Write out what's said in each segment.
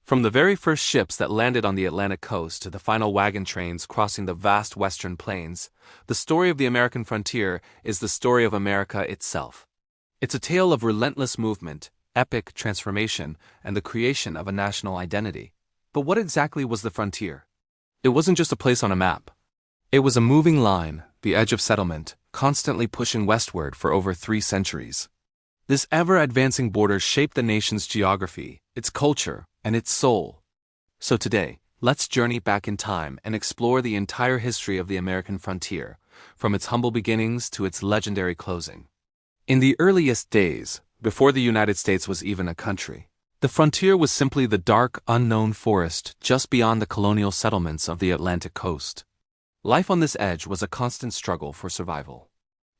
From the very first ships that landed on the Atlantic coast to the final wagon trains crossing the vast western plains, the story of the American frontier is the story of America itself. It's a tale of relentless movement, epic transformation, and the creation of a national identity. But what exactly was the frontier? It wasn't just a place on a map. It was a moving line, the edge of settlement, constantly pushing westward for over 3 centuries. This ever-advancing border shaped the nation's geography, its culture, and its soul. So today, let's journey back in time and explore the entire history of the American frontier, from its humble beginnings to its legendary closing. In the earliest days, before the United States was even a country, the frontier was simply the dark, unknown forest just beyond the colonial settlements of the Atlantic coast. Life on this edge was a constant struggle for survival.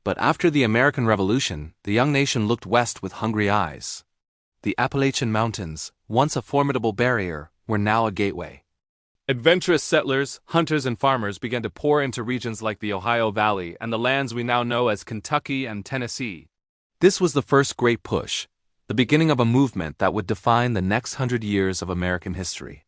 But after the American Revolution, the young nation looked west with hungry eyes. The Appalachian Mountains, once a formidable barrier, were now a gateway. Adventurous settlers, hunters, and farmers began to pour into regions like the Ohio Valley and the lands we now know as Kentucky and Tennessee. This was the first great push, the beginning of a movement that would define the next 100 years of American history.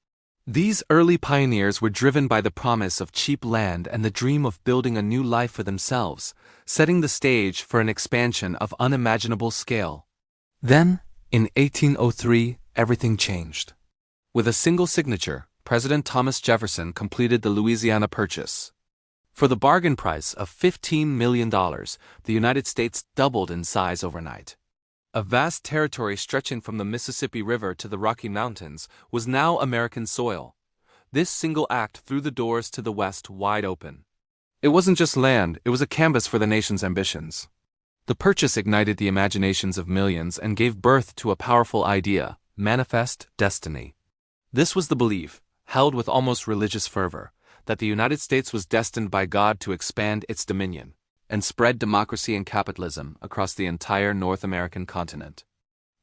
These early pioneers were driven by the promise of cheap land and the dream of building a new life for themselves, setting the stage for an expansion of unimaginable scale. Then, in 1803, everything changed. With a single signature, President Thomas Jefferson completed the Louisiana Purchase. For the bargain price of $15 million, the United States doubled in size overnight. A vast territory stretching from the Mississippi River to the Rocky Mountains was now American soil. This single act threw the doors to the West wide open. It wasn't just land, it was a canvas for the nation's ambitions. The purchase ignited the imaginations of millions and gave birth to a powerful idea: manifest destiny. This was the belief, held with almost religious fervor, that the United States was destined by God to expand its dominion and spread democracy and capitalism across the entire North American continent.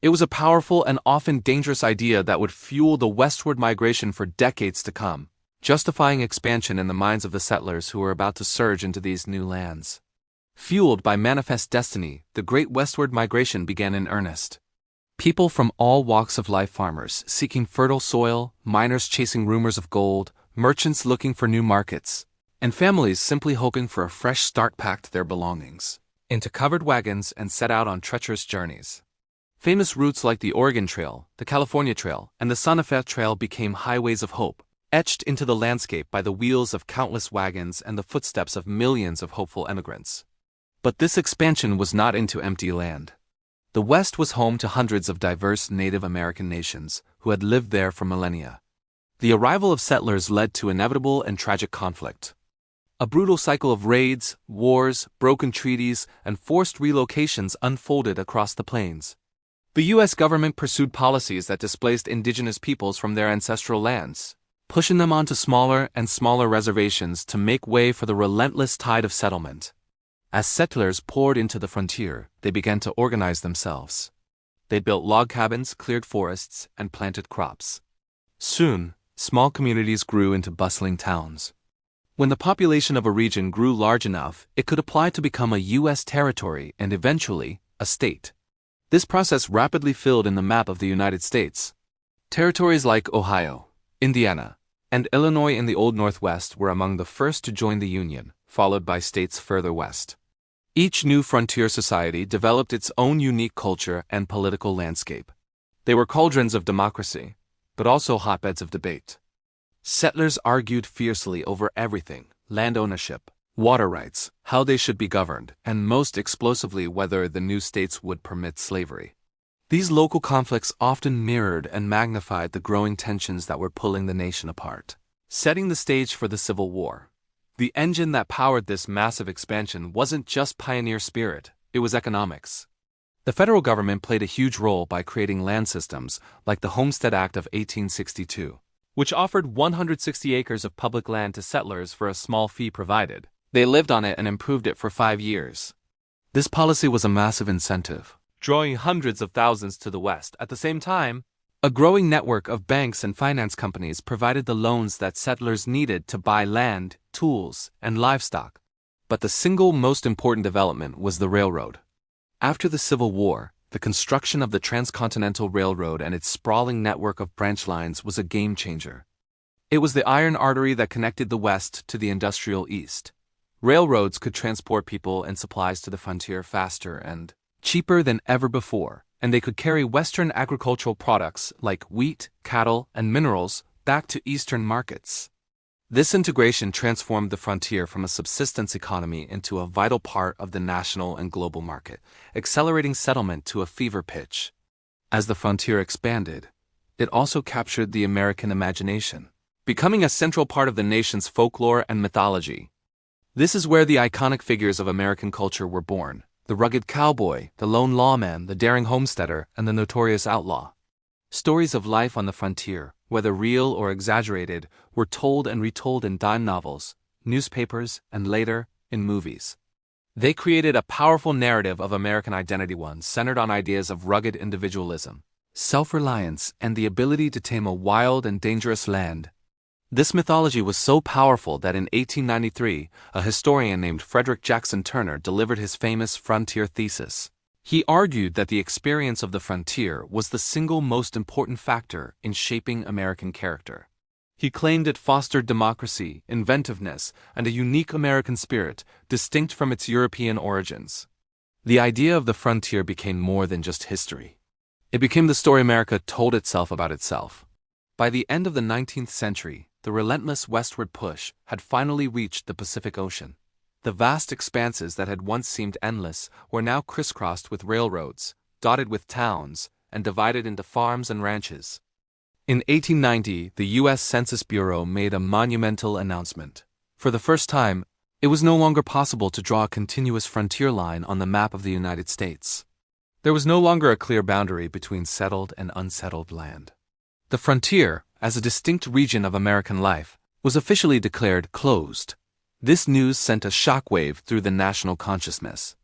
It was a powerful and often dangerous idea that would fuel the westward migration for decades to come, justifying expansion in the minds of the settlers who were about to surge into these new lands. Fueled by manifest destiny, the great westward migration began in earnest. People from all walks of life, farmers seeking fertile soil, miners chasing rumors of gold, merchants looking for new markets, and families simply hoping for a fresh start packed their belongings into covered wagons and set out on treacherous journeys. Famous routes like the Oregon Trail, the California Trail, and the Santa Fe Trail became highways of hope, etched into the landscape by the wheels of countless wagons and the footsteps of millions of hopeful emigrants. But this expansion was not into empty land. The West was home to hundreds of diverse Native American nations who had lived there for millennia. The arrival of settlers led to inevitable and tragic conflict. A brutal cycle of raids, wars, broken treaties, and forced relocations unfolded across the plains. The U.S. government pursued policies that displaced indigenous peoples from their ancestral lands, pushing them onto smaller and smaller reservations to make way for the relentless tide of settlement. As settlers poured into the frontier, they began to organize themselves. They built log cabins, cleared forests, and planted crops. Soon, small communities grew into bustling towns. When the population of a region grew large enough, it could apply to become a U.S. territory and eventually, a state. This process rapidly filled in the map of the United States. Territories like Ohio, Indiana, and Illinois in the Old Northwest were among the first to join the Union, followed by states further west. Each new frontier society developed its own unique culture and political landscape. They were cauldrons of democracy, but also hotbeds of debate. Settlers argued fiercely over everything: land ownership, water rights, how they should be governed, and most explosively whether the new states would permit slavery. These local conflicts often mirrored and magnified the growing tensions that were pulling the nation apart, setting the stage for the Civil War. The engine that powered this massive expansion wasn't just pioneer spirit, it was economics. The federal government played a huge role by creating land systems like the Homestead Act of 1862. Which offered 160 acres of public land to settlers for a small fee provided. They lived on it and improved it for 5 years. This policy was a massive incentive, drawing hundreds of thousands to the West. At the same time, a growing network of banks and finance companies provided the loans that settlers needed to buy land, tools, and livestock. But the single most important development was the railroad. After the Civil War, the construction of the Transcontinental Railroad and its sprawling network of branch lines was a game-changer. It was the iron artery that connected the West to the industrial East. Railroads could transport people and supplies to the frontier faster and cheaper than ever before, and they could carry Western agricultural products like wheat, cattle, and minerals back to Eastern markets. This integration transformed the frontier from a subsistence economy into a vital part of the national and global market, accelerating settlement to a fever pitch. As the frontier expanded, it also captured the American imagination, becoming a central part of the nation's folklore and mythology. This is where the iconic figures of American culture were born: the rugged cowboy, the lone lawman, the daring homesteader, and the notorious outlaw. Stories of life on the frontier, whether real or exaggerated, were told and retold in dime novels, newspapers, and later, in movies. They created a powerful narrative of American identity, one centered on ideas of rugged individualism, self-reliance, and the ability to tame a wild and dangerous land. This mythology was so powerful that in 1893, a historian named Frederick Jackson Turner delivered his famous Frontier Thesis. He argued that the experience of the frontier was the single most important factor in shaping American character. He claimed it fostered democracy, inventiveness, and a unique American spirit, distinct from its European origins. The idea of the frontier became more than just history. It became the story America told itself about itself. By the end of the 19th century, the relentless westward push had finally reached the Pacific Ocean. The vast expanses that had once seemed endless were now crisscrossed with railroads, dotted with towns, and divided into farms and ranches. In 1890, the U.S. Census Bureau made a monumental announcement. For the first time, it was no longer possible to draw a continuous frontier line on the map of the United States. There was no longer a clear boundary between settled and unsettled land. The frontier, as a distinct region of American life, was officially declared closed. This news sent a shockwave through the national consciousness.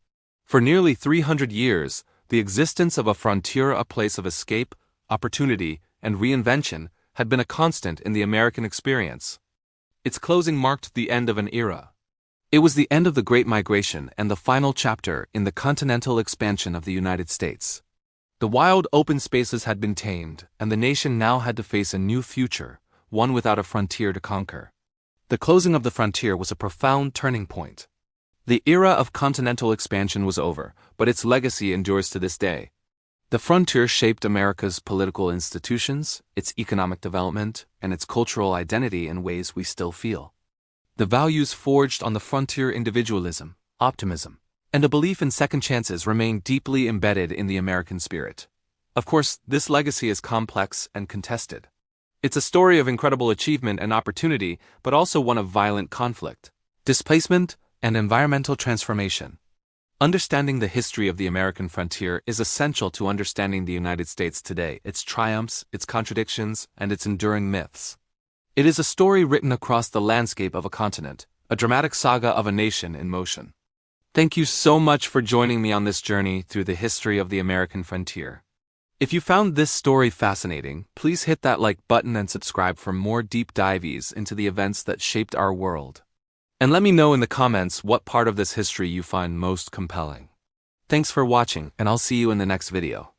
For nearly 300 years, the existence of a frontier, a place of escape, opportunity, and reinvention, had been a constant in the American experience. Its closing marked the end of an era. It was the end of the Great Migration and the final chapter in the continental expansion of the United States. The wild open spaces had been tamed, and the nation now had to face a new future, one without a frontier to conquer. The closing of the frontier was a profound turning point. The era of continental expansion was over, but its legacy endures to this day. The frontier shaped America's political institutions, its economic development, and its cultural identity in ways we still feel. The values forged on the frontier, individualism, optimism, and a belief in second chances, remain deeply embedded in the American spirit. Of course, this legacy is complex and contested. It's a story of incredible achievement and opportunity, but also one of violent conflict, displacement, and environmental transformation. Understanding the history of the American frontier is essential to understanding the United States today, its triumphs, its contradictions, and its enduring myths. It is a story written across the landscape of a continent, a dramatic saga of a nation in motion. Thank you so much for joining me on this journey through the history of the American frontier. If you found this story fascinating, please hit that like button and subscribe for more deep dives into the events that shaped our world. And let me know in the comments what part of this history you find most compelling. Thanks for watching, and I'll see you in the next video.